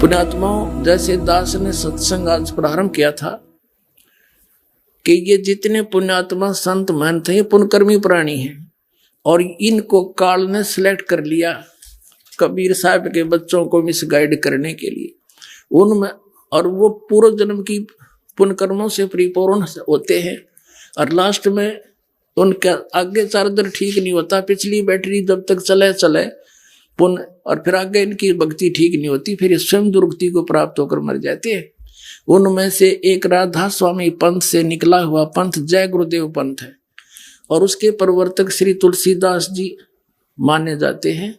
पुण्यात्माओं, जैसे दास ने सत्संग आज प्रारंभ किया था कि ये जितने पुण्यात्मा संत महंत हैं ये पुण्यकर्मी प्राणी हैं और इनको काल ने सिलेक्ट कर लिया कबीर साहब के बच्चों को मिसगाइड करने के लिए उनमें, और वो पूर्व जन्म की पुण्यकर्मों से परिपूर्ण होते हैं और लास्ट में उनका आगे चार्जर ठीक नहीं होता, पिछली बैटरी जब तक चले पुण्य, और फिर आगे इनकी भक्ति ठीक नहीं होती, फिर ये स्वयं दुर्गति को प्राप्त होकर मर जाते हैं। उनमें से एक राधा स्वामी पंथ से निकला हुआ पंथ जय गुरुदेव पंथ है और उसके प्रवर्तक श्री तुलसीदास जी माने जाते हैं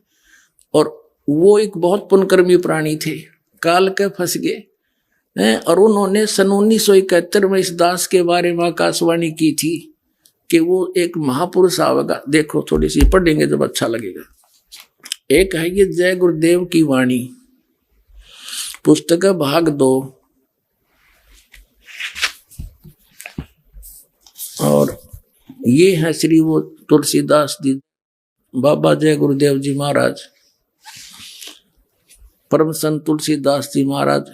और वो एक बहुत पुण्यकर्मी प्राणी थे, काल के फंस गए और उन्होंने सन 1971 में इस दास के बारे में आकाशवाणी की थी कि वो एक महापुरुष आवेगा। देखो थोड़ी सी पढ़ेंगे जब अच्छा लगेगा। एक है ये जय गुरुदेव की वाणी, पुस्तक भाग 2 और ये है श्री वो तुलसीदास जी, बाबा जय गुरुदेव जी महाराज, परम संत तुलसीदास जी महाराज।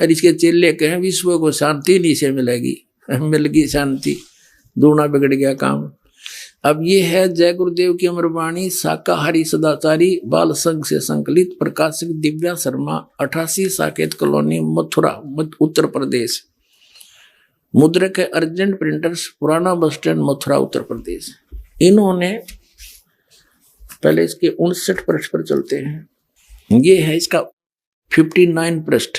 हर इसके चेले कहें विश्व को शांति नहीं से मिलेगी, मिल गई शांति, दूना बिगड़ गया काम। अब ये है जय गुरुदेव की अमरवाणी, शाकाहारी सदाचारी बाल संघ से संकलित, प्रकाशक दिव्या शर्मा, 88 साकेत कॉलोनी, मथुरा, उत्तर प्रदेश। मुद्रक है अर्जेंट प्रिंटर्स, पुराना बस स्टैंड, मथुरा, उत्तर प्रदेश। इन्होंने पहले इसके 59 पृष्ठ पर चलते हैं। ये है इसका 59 पृष्ठ।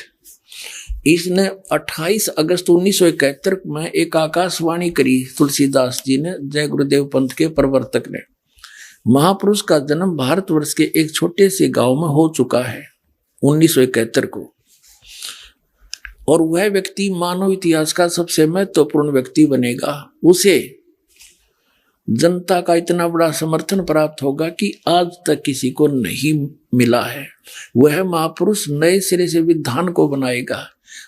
इसने 28 अगस्त 1971 में एक आकाशवाणी करी तुलसीदास जी ने, जय गुरुदेव पंथ के प्रवर्तक ने। महापुरुष का जन्म भारतवर्ष के एक छोटे से गांव में हो चुका है 1971 को, और वह व्यक्ति मानव इतिहास का सबसे महत्वपूर्ण व्यक्ति बनेगा। उसे जनता का इतना बड़ा समर्थन प्राप्त होगा कि आज तक किसी को नहीं मिला है। वह महापुरुष नए सिरे से विधान को बनाएगा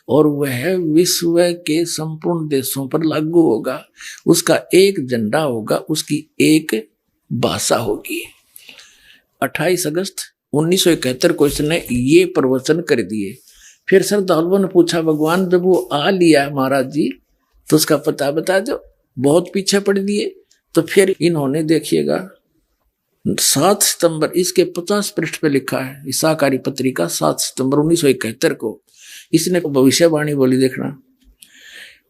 और वह विश्व के संपूर्ण देशों पर लागू होगा। उसका एक झंडा होगा, उसकी एक भाषा होगी। 28 अगस्त 1971 को इसने ये प्रवचन कर दिए। फिर श्रद्धालुओं ने पूछा, भगवान जब वो आ लिया महाराज जी तो उसका पता बता दो, बहुत पीछे पड़ दिए। तो फिर इन्होंने देखिएगा 7 सितंबर, इसके 50 पृष्ठ पे लिखा है, शाकाहारी पत्रिका 7 सितंबर 1971 को इसने भविष्यवाणी बोली। देखना,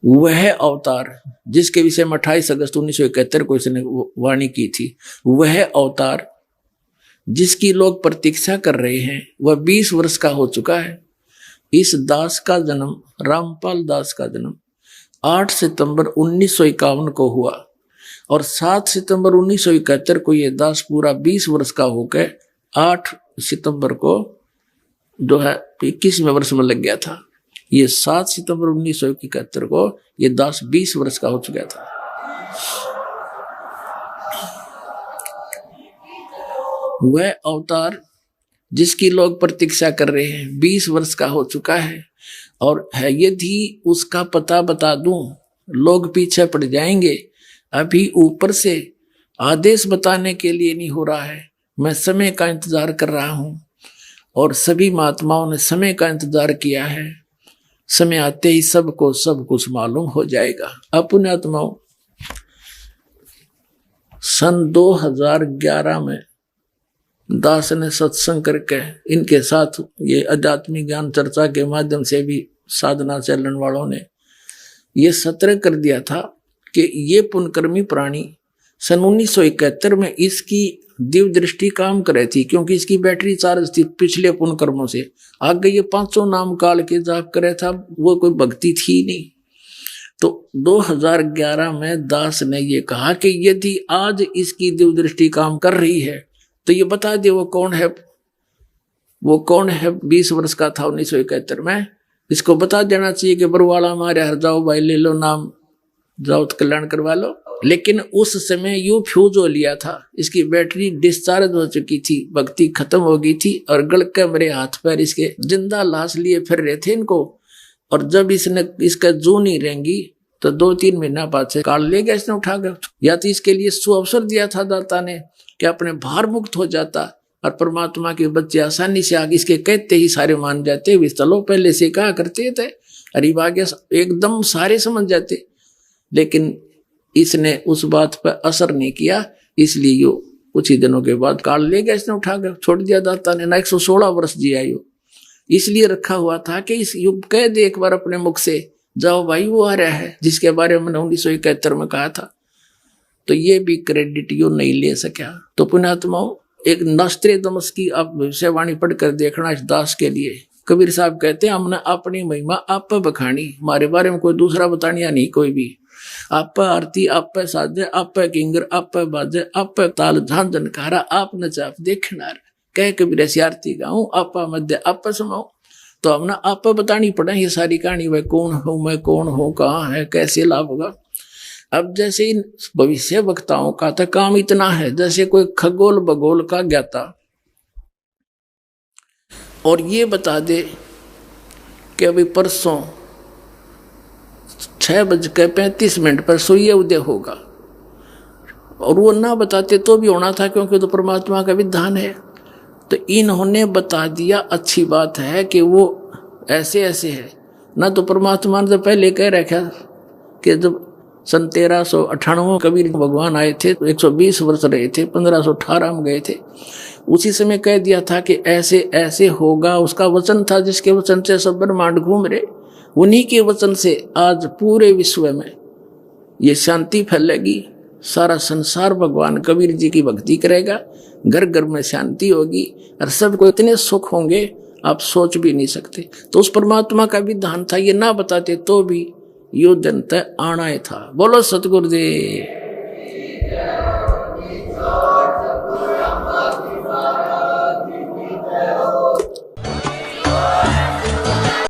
वह अवतार जिसके विषय में 28 अगस्त 1971 को इसने वाणी की थी, वह अवतार जिसकी लोग प्रतीक्षा कर रहे हैं, वह 20 वर्ष का हो चुका है। इस दास का जन्म, रामपाल दास का जन्म 8 सितंबर 1951 को हुआ और 7 सितंबर 1971 को यह दास पूरा 20 वर्ष का होकर 8 सितंबर को जो है 21वें वर्ष में लग गया था। ये 7 सितंबर 1971 को ये दास 20 वर्ष का हो चुका था। वह अवतार जिसकी लोग प्रतीक्षा कर रहे हैं 20 वर्ष का हो चुका है और है, यदि उसका पता बता दूं लोग पीछे पड़ जाएंगे। अभी ऊपर से आदेश बताने के लिए नहीं हो रहा है, मैं समय का इंतजार कर रहा हूं और सभी महात्माओं ने समय का इंतजार किया है। समय आते ही सबको सब कुछ मालूम हो जाएगा। अब पुण्यात्माओं, सन 2011 में दास ने सत्संग करके इनके साथ ये आध्यात्मिक ज्ञान चर्चा के माध्यम से भी साधना चलन वालों ने ये सतर्क कर दिया था कि ये पुण्यकर्मी प्राणी सन 1971 में इसकी दिव्य दृष्टि काम करे थी, क्योंकि इसकी बैटरी चार्ज थी पिछले पुण्यकर्मों से। आगे ये 500 नाम काल के जाप करे था, वो कोई भक्ति थी नहीं। तो 2011 में दास ने ये कहा कि यदि आज इसकी दिव्य दृष्टि काम कर रही है तो ये बता दे वो कौन है। वो कौन है 20 वर्ष का था 1971 में, इसको बता देना चाहिए कि बरवाला मारे हर जाओ भाई, ले लो नाम, जाओ तो कल्याण करवा लो। लेकिन उस समय यू फ्यूज हो लिया था, इसकी बैटरी डिस्चार्ज हो चुकी थी, भक्ति खत्म हो गई थी और गल के मेरे हाथ पैर इसके जिंदा लाश लिए फिर रहे थे इनको। और जब इसने इसका जू नहीं रहेंगी तो 2-3 महीना बाद से काल ले गया इसने उठा कर। या तो इसके लिए सुअवसर दिया था दाता ने कि अपने भार मुक्त हो जाता, और परमात्मा के बच्चे आसानी से आगे इसके कहते ही सारे मान जाते। वे चलो पहले से कहा करते थे, अरे आगे एकदम सारे समझ जाते, लेकिन इसने उस बात पर असर नहीं किया, इसलिए यो कुछ ही दिनों के बाद काल ले गया, इसने उठा कर छोड़ दिया दाता ने ना। 116 वर्ष जिया यो, इसलिए रखा हुआ था कि इस युग कह दे एक बार अपने मुख से, जाओ भाई वो आ रहा है जिसके बारे में 1971 में कहा था। तो ये भी क्रेडिट यो नहीं ले सका। तो पुण्यात्माओं, एक नस्त्रेदमस की आप भविष्यवाणी पढ़कर देखना इस दास के लिए। कबीर साहब कहते हैं हमने अपनी महिमा आप पे बखानी, हमारे बारे में कोई दूसरा बतानिया नहीं कोई भी। आप पे आरती, आप पे साजे, आप पे किंगर, आप पे बाजे, आप पे ताल झांझन कारा, आप नचाप देखना कह कबीर ऐसी आरती गाऊं, आपा मध्य आप पे समाऊं। तो हमने आप पे बतानी पड़े ये सारी कहानी, वह कौन हूं मैं, कौन हूं, कहाँ है, कैसे लाभ होगा। अब जैसे इन भविष्य वक्ताओं का तो काम इतना है जैसे कोई खगोल भगोल का ज्ञाता, और ये बता दे कि अभी परसों 6:35 पर सूर्य उदय होगा, और वो ना बताते तो भी होना था क्योंकि तो परमात्मा का विधान है। तो इन्होंने बता दिया, अच्छी बात है कि वो ऐसे ऐसे है ना। तो परमात्मा ने तो पहले कह रखा कि जब 1398 कबीर भगवान आए थे तो 120 वर्ष रहे थे, 1518 में गए थे, उसी समय कह दिया था कि ऐसे ऐसे होगा। उसका वचन था जिसके वचन से सब ब्रह्मांड घूम रहे, उन्हीं के वचन से आज पूरे विश्व में ये शांति फैलेगी। सारा संसार भगवान कबीर जी की भक्ति करेगा, घर घर में शांति होगी और सबको इतने सुख होंगे आप सोच भी नहीं सकते। तो उस परमात्मा का विधान था, ये ना बताते तो भी यो दिन तय आना ही था। बोलो सतगुरुदेव।